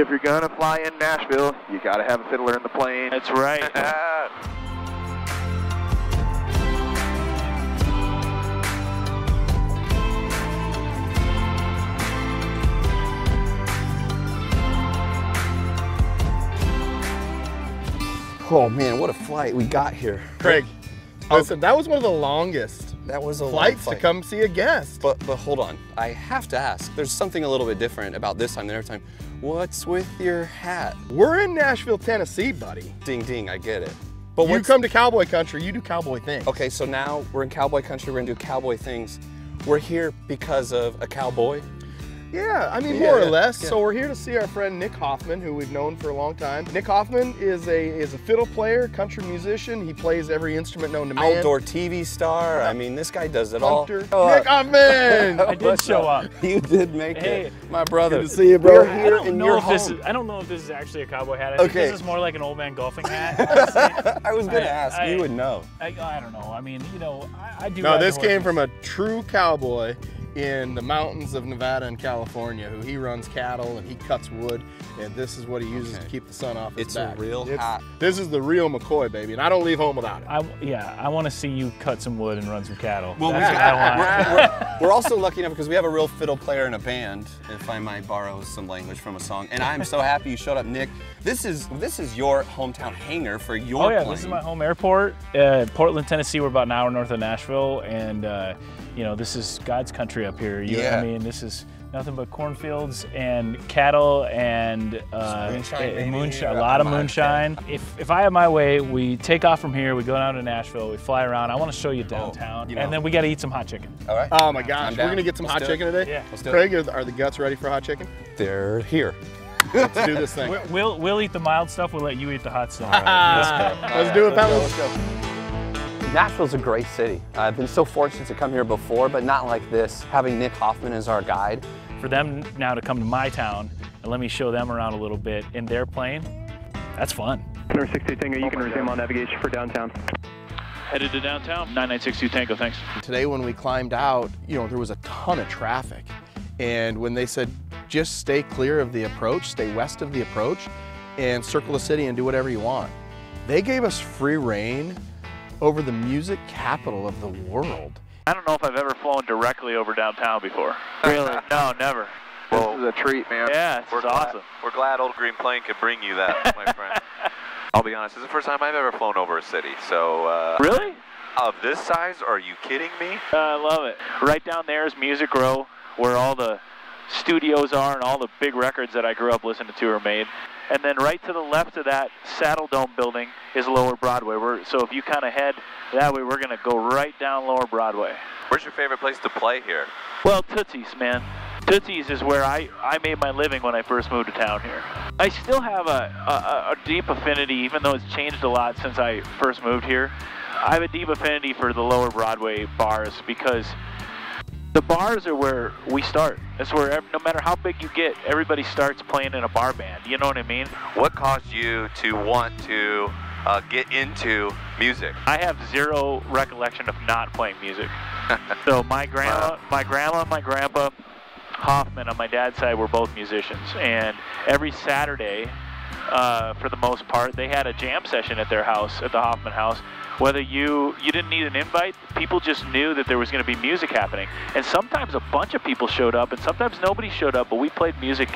If you're gonna fly in Nashville, you gotta have a fiddler in the plane. That's right. Oh man, what a flight we got here. Craig, listen, that was one of the longest that was a flights long flight to come see a guest. But hold on, I have to ask. There's something a little bit different about this time than every time. What's with your hat? We're in Nashville, Tennessee, buddy. Ding ding, I get it. But you come to cowboy country, you do cowboy things. Okay, so now we're in cowboy country, we're gonna do cowboy things. We're here because of a cowboy? Yeah, I mean, more or less. Yeah. So we're here to see our friend Nick Hoffman, who we've known for a long time. Nick Hoffman is a fiddle player, country musician. He plays every instrument known to man. Outdoor TV star. I mean, this guy does it all. Nick Hoffman! I did show up. You did make it, my brother. Good to see you, bro. We're here in your home. I don't know if this is actually a cowboy hat. I think this is more like an old man golfing hat. I was gonna ask. You would know. I don't know. I mean, you know, I do. No, this came from a true cowboy in the mountains of Nevada and California, who he runs cattle and he cuts wood, and this is what he uses to keep the sun off his back. It's a real hat. This is the real McCoy, baby, and I don't leave home without it. I want to see you cut some wood and run some cattle. Well, that's what I want. We're also lucky enough because we have a real fiddle player in a band, if I might borrow some language from a song. And I'm so happy you showed up, Nick. This is your hometown hangar for your plane. This is my home airport, Portland, Tennessee. We're about an hour north of Nashville, and you know, this is God's country up here. I mean, this is nothing but cornfields and cattle and moonshine, a lot of moonshine. If I have my way, we take off from here, we go down to Nashville, we fly around. I want to show you downtown, and then we got to eat some hot chicken. All right. Oh my gosh, we're gonna get some hot chicken today. Yeah. Let's do Craig, are the guts ready for hot chicken? They're here. Let's do this thing. We'll eat the mild stuff. We'll let you eat the hot stuff. Let's do it, fellas. Let's go. Nashville's a great city. I've been so fortunate to come here before, but not like this, having Nick Hoffman as our guide. For them now to come to my town and let me show them around a little bit in their plane, that's fun. Center 62 Tango, you can resume on navigation for downtown. Headed to downtown, 9962 Tango, thanks. Today when we climbed out, you know, there was a ton of traffic. And when they said, just stay clear of the approach, stay west of the approach, and circle the city and do whatever you want, they gave us free reign over the music capital of the world. I don't know if I've ever flown directly over downtown before. Really? No, never. This is a treat, man. Yeah, it's awesome. We're glad Old Green Plane could bring you that, my friend. I'll be honest, this is the first time I've ever flown over a city, so... Really? Of this size? Are you kidding me? I love it. Right down there is Music Row, where all the studios are and all the big records that I grew up listening to are made. And then right to the left of that Saddle Dome building is Lower Broadway. So if you kind of head that way, we're going to go right down Lower Broadway. Where's your favorite place to play here? Well, Tootsie's, man. Tootsie's is where I made my living when I first moved to town here. I still have a deep affinity, even though it's changed a lot since I first moved here. I have a deep affinity for the Lower Broadway bars because the bars are where we start. That's where, no matter how big you get, everybody starts playing in a bar band. You know what I mean? What caused you to want to get into music? I have zero recollection of not playing music. So my grandma, my grandpa, Hoffman on my dad's side were both musicians, and every Saturday, for the most part, they had a jam session at their house, at the Hoffman house. Whether you didn't need an invite, people just knew that there was going to be music happening. And sometimes a bunch of people showed up, and sometimes nobody showed up, but we played music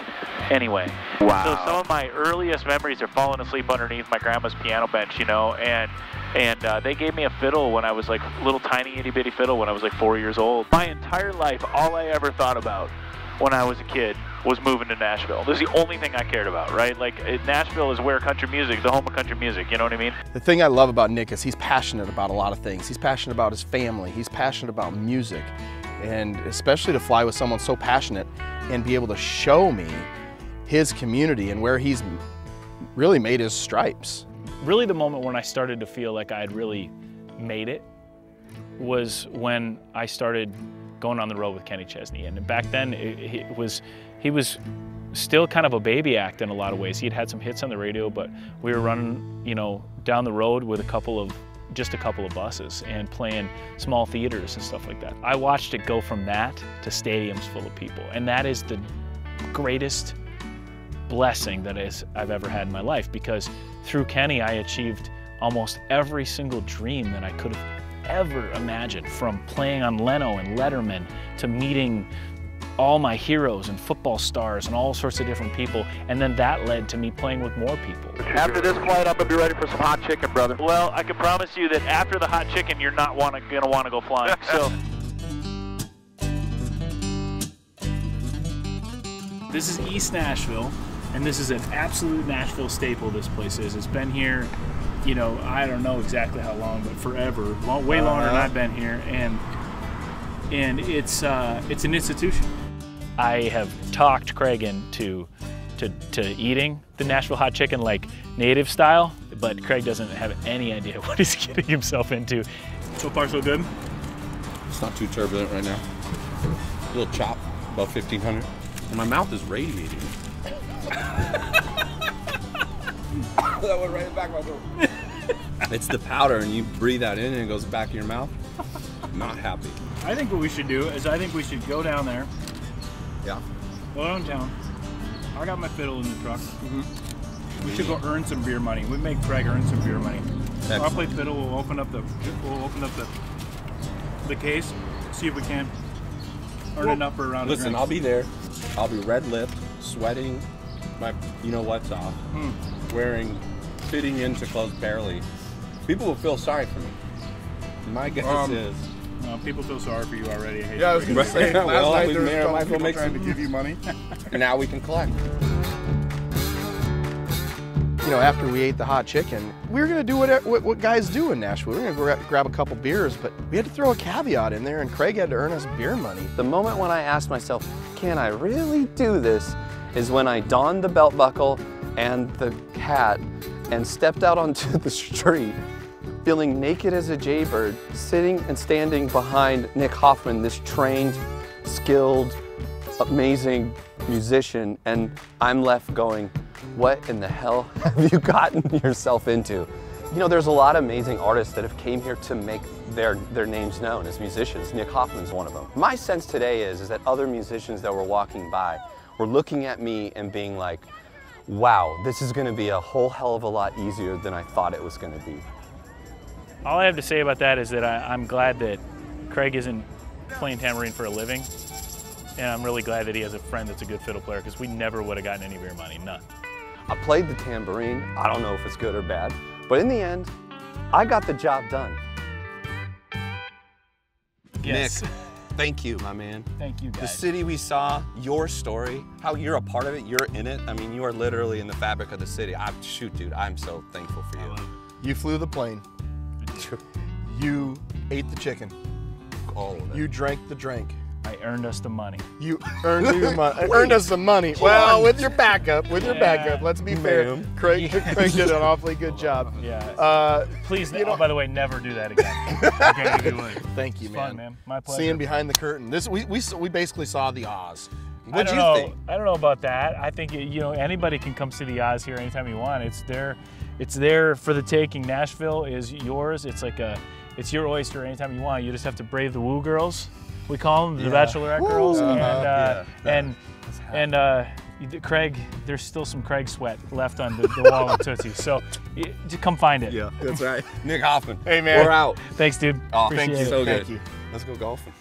anyway. Wow. So some of my earliest memories are falling asleep underneath my grandma's piano bench, you know, and they gave me a fiddle when I was like, little tiny itty bitty fiddle when I was like 4 years old. My entire life, all I ever thought about when I was a kid was moving to Nashville. This is the only thing I cared about, right? Like, Nashville is where country music, the home of country music, you know what I mean? The thing I love about Nick is he's passionate about a lot of things. He's passionate about his family, he's passionate about music, and especially to fly with someone so passionate and be able to show me his community and where he's really made his stripes. Really the moment when I started to feel like I had really made it was when I started going on the road with Kenny Chesney. And back then, he was still kind of a baby act in a lot of ways. He'd had some hits on the radio, but we were running, you know, down the road with just a couple of buses and playing small theaters and stuff like that. I watched it go from that to stadiums full of people. And that is the greatest blessing that I've ever had in my life, because through Kenny I achieved almost every single dream that I could have ever imagined, from playing on Leno and Letterman to meeting all my heroes and football stars and all sorts of different people, and then that led to me playing with more people. After this flight, I'm going to be ready for some hot chicken, brother. Well, I can promise you that after the hot chicken, you're not going to want to go flying. So. This is East Nashville, and this is an absolute Nashville staple. This place is. It's been here, you know, I don't know exactly how long, but forever, way longer than I've been here, and it's an institution. I have talked Craig into eating the Nashville hot chicken like native style, but Craig doesn't have any idea what he's getting himself into. So far, so good. It's not too turbulent right now. A little chop, about 1,500. And my mouth is radiating. That went right in the back of my throat. It's the powder, and you breathe that in, and it goes back in your mouth. Not happy. I think what we should do is we should go down there. Yeah. Go downtown. I got my fiddle in the truck. Mm-hmm. We should go earn some beer money. We make Craig earn some beer money. Excellent. I'll play fiddle. We'll open up the case. See if we can earn enough for a round of drinks. Listen, I'll be there. I'll be red-lipped, sweating, my you-know-what's off, fitting into clothes barely. People will feel sorry for me. My guess is... people feel sorry for you already. I hate I was going to say, last night there were a couple people trying to give you money. And now we can collect. You know, after we ate the hot chicken, we were going to do what guys do in Nashville. We were going to grab a couple beers, but we had to throw a caveat in there, and Craig had to earn us beer money. The moment when I asked myself, can I really do this, is when I donned the belt buckle and the hat and stepped out onto the street, feeling naked as a jaybird, sitting and standing behind Nick Hoffman, this trained, skilled, amazing musician, and I'm left going, what in the hell have you gotten yourself into? You know, there's a lot of amazing artists that have came here to make their names known as musicians. Nick Hoffman's one of them. My sense today is that other musicians that were walking by were looking at me and being like, wow, this is going to be a whole hell of a lot easier than I thought it was going to be. All I have to say about that is that I'm glad that Craig isn't playing tambourine for a living, and I'm really glad that he has a friend that's a good fiddle player, because we never would have gotten any beer money, none. I played the tambourine. I don't know if it's good or bad, but in the end, I got the job done. Yes. Nick, thank you, my man. Thank you, guys. The city we saw, your story, how you're a part of it, you're in it. I mean, you are literally in the fabric of the city. Shoot, dude, I'm so thankful for you. You flew the plane. You ate the chicken. All of it. You drank the drink. I earned us the money. You earned us some money. Well, with your backup, let's be fair. Craig did an awfully good job. Yeah. Please, by the way, never do that again. Okay, if you would. Thank you, it's man. Fun, man. My pleasure. Seeing behind the curtain. We basically saw the Oz. What'd you think? I don't know about that. I think anybody can come see the Oz here anytime you want. It's there for the taking. Nashville is yours. It's your oyster anytime you want. You just have to brave the woo girls. We call them the Bachelorette girls, and Craig. There's still some Craig sweat left on the wall of Tootsie, so come find it. Yeah, that's right. Nick Hoffman. Hey man, we're out. Thanks, dude. Oh, Appreciate thank you. it. So good. Thank you. Let's go golfing.